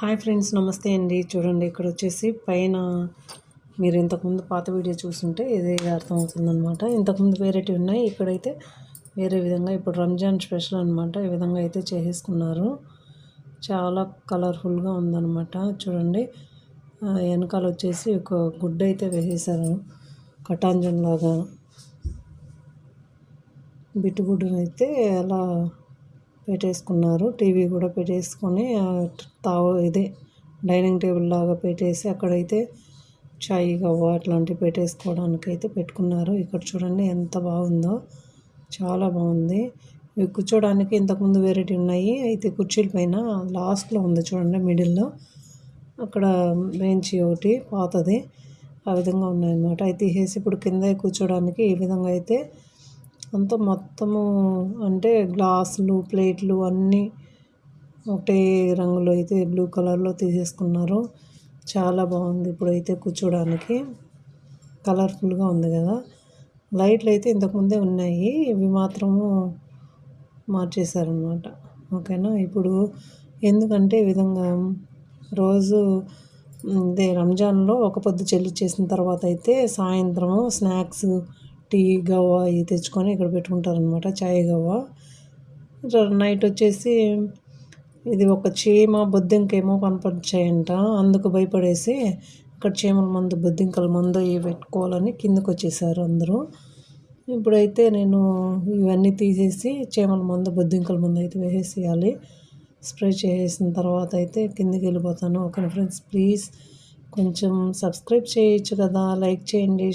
Hi friends, నమస్తే అండి. చూడండి, ఇక్కడ వచ్చేసి పైన మీరు ఇంతకుముందు పాత వీడియో చూస్తుంటే ఇదే అర్థమవుతుందనమాట. ఇంతకుముందు వేరేటివి ఉన్నాయి, ఇక్కడైతే వేరే విధంగా ఇప్పుడు రంజాన్ స్పెషల్ అనమాట. ఈ విధంగా అయితే చేసేసుకున్నారు. చాలా కలర్ఫుల్గా ఉందన్నమాట. చూడండి, వెనకాల వచ్చేసి ఒక గుడ్డ అయితే వేసేసారు, కటాంజన్ లాగా. బిట్టుగుడ్డు అయితే అలా పెట్టేసుకున్నారు. టీవీ కూడా పెట్టేసుకొని ఇదే డైనింగ్ టేబుల్ లాగా పెట్టేసి అక్కడైతే చాయ్ గవ్వ అట్లాంటివి పెట్టేసుకోవడానికి అయితే పెట్టుకున్నారు. ఇక్కడ చూడండి ఎంత బాగుందో, చాలా బాగుంది. ఇవి కూర్చోడానికి ఇంతకుముందు వేరేటివి ఉన్నాయి, అయితే కుర్చీల పైన లాస్ట్లో ఉంది చూడండి, మిడిల్లో అక్కడ బెంచ్ ఒకటి పాతది, ఆ విధంగా ఉన్నాయన్నమాట. అయితే తీసేసి ఇప్పుడు కింద కూర్చోడానికి ఈ విధంగా అయితే అంతా మొత్తము అంటే గ్లాసులు, ప్లేట్లు అన్నీ ఒకటే రంగులో అయితే బ్లూ కలర్లో తీసేసుకున్నారు. చాలా బాగుంది. ఇప్పుడైతే కూర్చోడానికి కలర్ఫుల్గా ఉంది కదా. లైట్లు అయితే ఇంతకుముందే ఉన్నాయి, ఇవి మాత్రము మార్చేశారనమాట. ఓకేనా. ఇప్పుడు ఎందుకంటే ఈ విధంగా రోజు ఇదే రంజాన్లో ఒక పొద్దు చెల్లించేసిన తర్వాత అయితే సాయంత్రము స్నాక్స్, టీ, గవ్వ ఇవి తెచ్చుకొని ఇక్కడ పెట్టుకుంటారనమాట, చాయ్ గవ్వ. నైట్ వచ్చేసి ఇది ఒక చీమ బొద్దింకేమో కనపడిచాయంట, అందుకు భయపడేసి ఇక్కడ చీమల మందు, బొద్దింకల మందు ఇవి పెట్టుకోవాలని కిందకు వచ్చేసారు అందరూ. ఇప్పుడైతే నేను ఇవన్నీ తీసేసి చీమల మందు, బొద్దింకల మందు అయితే వేసేయాలి. స్ప్రే చేసిన తర్వాత అయితే కిందికి వెళ్ళిపోతాను. ఓకే ఫ్రెండ్స్, ప్లీజ్ కొంచెం సబ్స్క్రైబ్ చేయొచ్చు కదా, లైక్ చేయండి,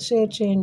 షేర్ చేయండి.